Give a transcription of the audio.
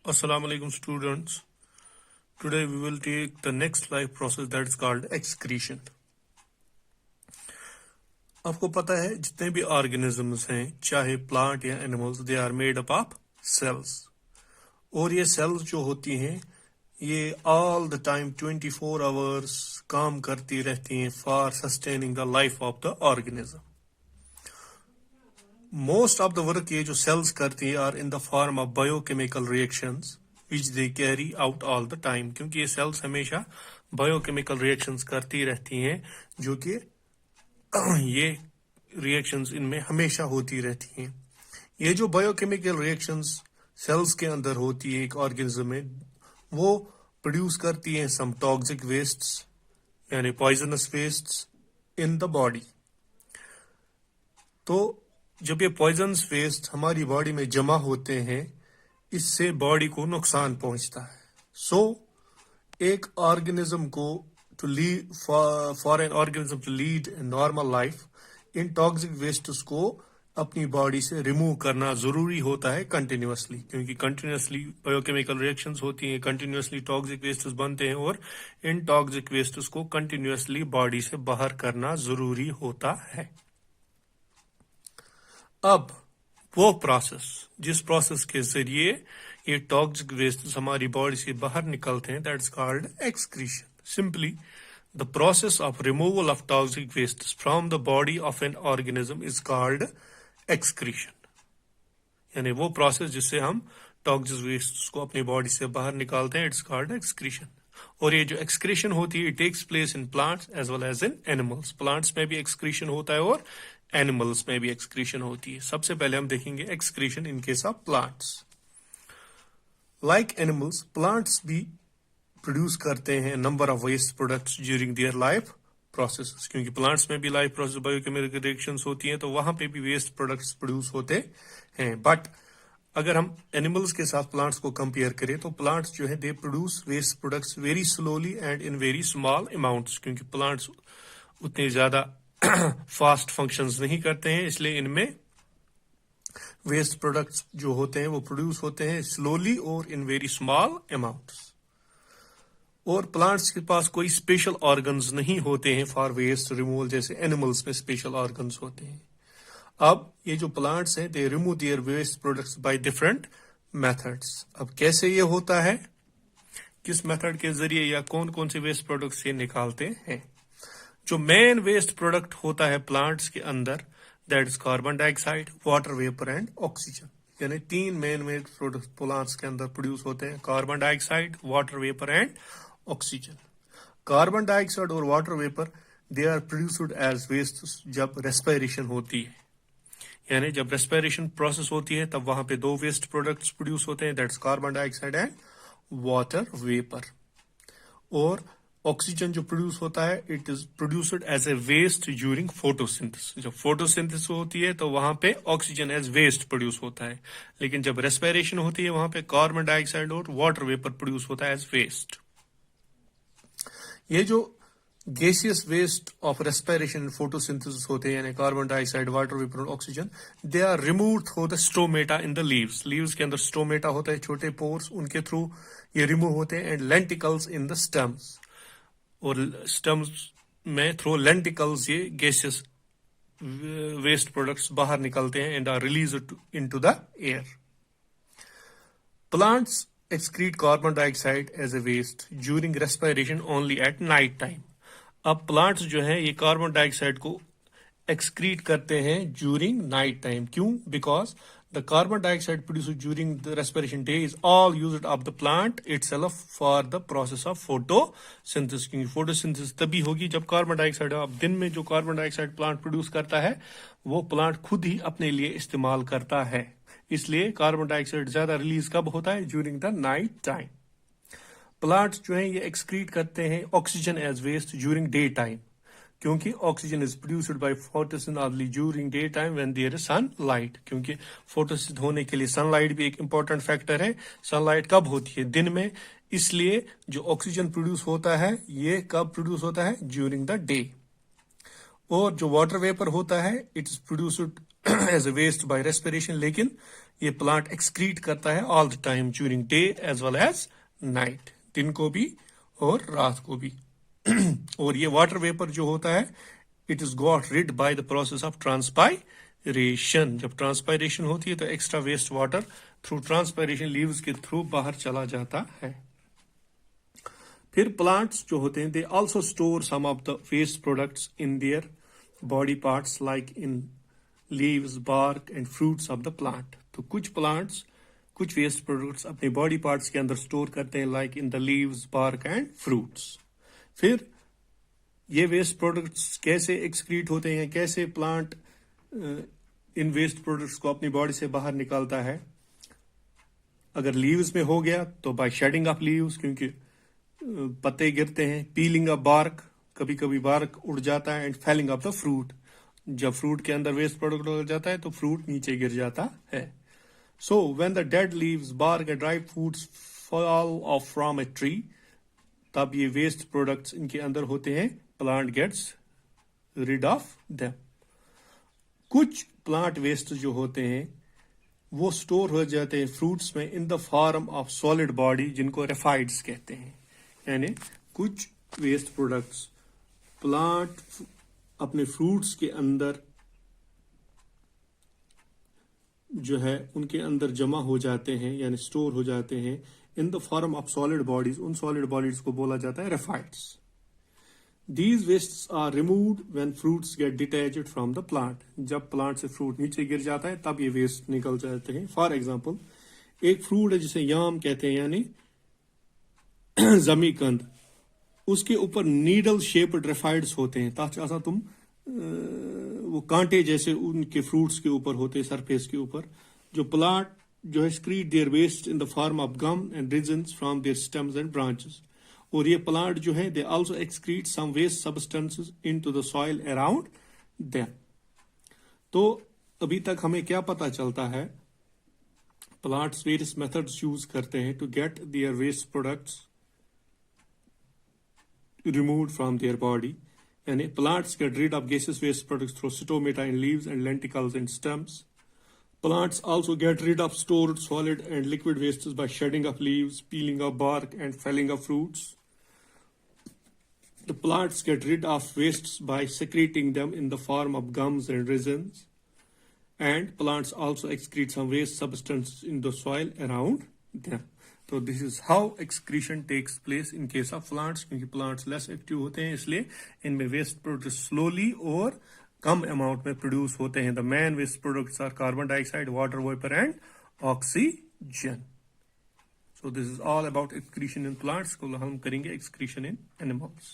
Assalamu alaikum students. Today we will take the next life process that is called excretion. आपको पता है जितने भी ऑर्गेनिजम्स हैं चाहे प्लांट या animals they are made up of cells और ये सेल्स जो होती हैं ये ऑल द टाइम 24 आवर्स काम करती रहती हैं for sustaining the life of the organism. Most of the work ये जो cells करती है are in the form of biochemical reactions which they carry out all the time क्योंकि ये cells हमेशा biochemical reactions करती रहती हैं जो कि ये reactions इनमें हमेशा होती रहती हैं. ये जो biochemical reactions cells के अंदर होती है एक organism में वो produce करती हैं some toxic wastes यानी poisonous wastes in the body. तो जब ये पॉइजनस वेस्ट हमारी बॉडी में जमा होते हैं इससे बॉडी को नुकसान पहुंचता है. सो एक ऑर्गेनिज्म को to lead for an organism to lead normal life in toxic wastes को अपनी बॉडी से रिमूव करना जरूरी होता है कंटिन्यूअसली क्योंकि कंटिन्यूअसली बायोकेमिकल रिएक्शंस होती हैं, कंटिन्यूअसली टॉक्सिक वेस्ट्स बनते हैं और इन टॉक्सिक वेस्ट्स को कंटिन्यूअसली बॉडी से बाहर करना जरूरी होता है. अब वो प्रोसेस जिस प्रोसेस के जरिए ये टॉक्सिक वेस्ट हमारी बॉडी से बाहर निकलते हैं that is called excretion. Simply the process of removal of toxic waste from the body of an organism is called excretion. यानी वो प्रोसेस जिससे हम टॉक्सिक वेस्ट को अपनी बॉडी से बाहर निकालते हैं इट्स कॉल्ड एक्सक्रीशन. और ये जो एक्सक्रीशन होती है it takes place in plants as well as in animals. Plants में भी एक्सक्रीशन होता है और एनिमल्स में भी एक्सक्रीशन होती है. सबसे पहले हम देखेंगे excretion in case of plants. Like animals plants भी प्रोड्यूस करते हैं number of waste products during their life process क्योंकि प्लांट्स में भी लाइफ प्रोसेस बायोकेमिकल रिएक्शंस होती हैं तो वहां पे भी वेस्ट प्रोडक्ट्स प्रोड्यूस होते हैं. बट अगर हम एनिमल्स के साथ प्लांट्स को कंपेयर करें तो प्लांट्स जो है they produce waste products very slowly and in very small amounts क्योंकि प्लांट्स उतने ज्यादा फास्ट फंक्शंस नहीं करते हैं इसलिए इनमें वेस्ट प्रोडक्ट्स जो होते हैं वो प्रोड्यूस होते हैं स्लोली और इन वेरी स्मॉल अमाउंट्स. और प्लांट्स के पास कोई स्पेशल ऑर्गन्स नहीं होते हैं फॉर वेस्ट रिमूवल जैसे एनिमल्स में स्पेशल ऑर्गन्स होते हैं. अब ये जो प्लांट्स हैं they remove their waste products by different methods. अब कैसे ये होता है, किस मेथड के जरिए या कौन कौन से वेस्ट प्रोडक्ट्स ये निकालते हैं. जो मेन वेस्ट प्रोडक्ट होता है प्लांट्स के अंदर that is carbon dioxide, water vapour and oxygen. यानी तीन मेन वेस्ट प्रोडक्ट प्लांट्स के अंदर प्रोड्यूस होते हैं carbon dioxide, water vapour and oxygen. Carbon dioxide और water vapour they are produced as waste जब रेस्पिरेशन होती है. यानी जब रेस्पिरेशन प्रोसेस होती है तब वहां पे दो वेस्ट प्रोडक्ट्स प्रोड्यूस होते हैं that is carbon dioxide and water vapour. और ऑक्सीजन जो प्रोड्यूस होता है it is produced as a waste during photosynthesis. जब फोटोसिंथेसिस होती है तो वहां पे ऑक्सीजन एज वेस्ट प्रोड्यूस होता है लेकिन जब रेस्पिरेशन होती है वहां पे कार्बन डाइऑक्साइड और वाटर वेपर प्रोड्यूस होता है एज वेस्ट. ये जो gaseous waste of respiration photosynthesis होते हैं यानी कार्बन डाइऑक्साइड, वाटर वेपर और oxygen they are removed through the stomata in the leaves. Leaves के अंदर स्टोमेटा होता है, छोटे पोर्स, उनके थ्रू ये रिमूव होते हैं. And lenticels in the stems और स्टेम्स में थ्रू लेंटिकल्स ये गैसियस वेस्ट प्रोडक्ट्स बाहर निकलते हैं and are released into the air. Plants excrete carbon dioxide as a waste during respiration only at night time. अब plants जो हैं ये कार्बन डाइऑक्साइड को एक्सक्रीट करते हैं ड्यूरिंग नाइट टाइम. क्यों? Because the carbon dioxide produced during the respiration day is all used of the plant itself for the process of photosynthesis. क्योंकि photosynthesis तभी होगी जब कार्बन डाइऑक्साइड, अब दिन में जो कार्बन डाइऑक्साइड प्लांट प्रोड्यूस करता है वो प्लांट खुद ही अपने लिए इस्तेमाल करता है. इसलिए कार्बन डाइऑक्साइड ज्यादा रिलीज कब होता है? During the night time. Plants जो है ये एक्सक्रीट करते हैं oxygen as waste during day time क्योंकि oxygen is produced by photosynthesis during day time when there is sunlight. क्योंकि फोटोसिंथेसिस होने के लिए सनलाइट भी एक इंपॉर्टेंट फैक्टर है. सनलाइट कब होती है? दिन में. इसलिए जो ऑक्सीजन प्रोड्यूस होता है ये कब प्रोड्यूस होता है? During the day. اور جو واٹر ویپر ہوتا ہے it is produced as a waste by respiration, لیکن یہ پلانٹ ایکسکریٹ کرتا ہے all the time during day as well as night, دن کو بھی اور رات کو بھی. اور یہ واٹر ویپر جو ہوتا ہے it is got rid by the process of transpiration. جب ٹرانسپائریشن ہوتی ہے تو extra waste water through transpiration leaves کے تھرو باہر چلا جاتا ہے. پھر پلانٹس جو ہوتے ہیں they also store some of the waste products in their body parts like in leaves, bark and fruits of the plant. تو کچھ پلانٹس کچھ ویسٹ پروڈکٹس اپنے باڈی پارٹس کے اندر اسٹور کرتے ہیں like in the leaves, bark and fruits. پھر یہ ویسٹ پروڈکٹس کیسے ایکسکریٹ ہوتے ہیں، کیسے پلانٹ ان ویسٹ پروڈکٹس کو اپنی باڈی سے باہر نکالتا ہے. اگر لیوز میں ہو گیا تو بائی شیڈنگ آف لیوز، کیونکہ پتے گرتے ہیں، پیلنگ آف بارک، کبھی کبھی بارک اڑ جاتا ہے، and feeling of the fruit, جب فروٹ کے اندر ویسٹ پروڈکٹ ہو جاتا ہے تو فروٹ نیچے گر جاتا ہے. So when the dead leaves, bark and dry fruits fall off from a tree, تب یہ ویسٹ پروڈکٹس ان کے اندر ہوتے ہیں، plant gets rid of them. کچھ پلانٹ ویسٹ جو ہوتے ہیں وہ اسٹور ہو جاتے ہیں فروٹس میں in the form of solid body, جن کو ریفائڈس کہتے ہیں. یعنی کچھ ویسٹ پروڈکٹس پلانٹ اپنے فروٹس کے اندر جو ہے ان کے اندر جمع ہو جاتے ہیں، یعنی اسٹور ہو جاتے ہیں in the form of solid bodies. ان سالڈ باڈیز کو بولا جاتا ہے raphides. These wastes are removed when fruits get detached from the plant. جب پلانٹ سے فروٹ نیچے گر جاتا ہے تب یہ ویسٹ نکل جاتے ہیں. فار ایگزامپل ایک فروٹ ہے جسے یام کہتے ہیں، یعنی زمی کند، اس کے اوپر نیڈل شیپڈ ریفائڈس ہوتے ہیں. تاچ آسا تم وہ کانٹے جیسے ان کے فروٹس کے اوپر ہوتے ہیں، سرفیس کے اوپر. جو پلانٹ جو ہے excrete their waste in the form of gum and resins from their stems and branches. اور یہ پلانٹ جو ہے they also excrete some waste substances into the soil around them. تو ابھی تک ہمیں کیا پتا چلتا ہے، پلانٹس ویریس میتھڈس یوز کرتے ہیں to get their waste products removed from their body. یعنی plants get rid of gaseous waste products through stomata in leaves and lenticels and stems. Plants also get rid of stored solid and liquid wastes by shedding of leaves, peeling of bark and felling of fruits. The plants get rid of wastes by secreting them in the form of gums and resins. And plants also excrete some waste substances in the soil around them. تو this is how excretion takes place in case of plants. کیونکہ plants less active ہوتے ہیں اس لیے ان میں waste products slowly اور کم amount میں produce ہوتے ہیں. The main waste products are carbon dioxide, water vapour and oxygen. So this is all about excretion in plants. کو ہم کریں گے ایکسکریشن ان اینیملس.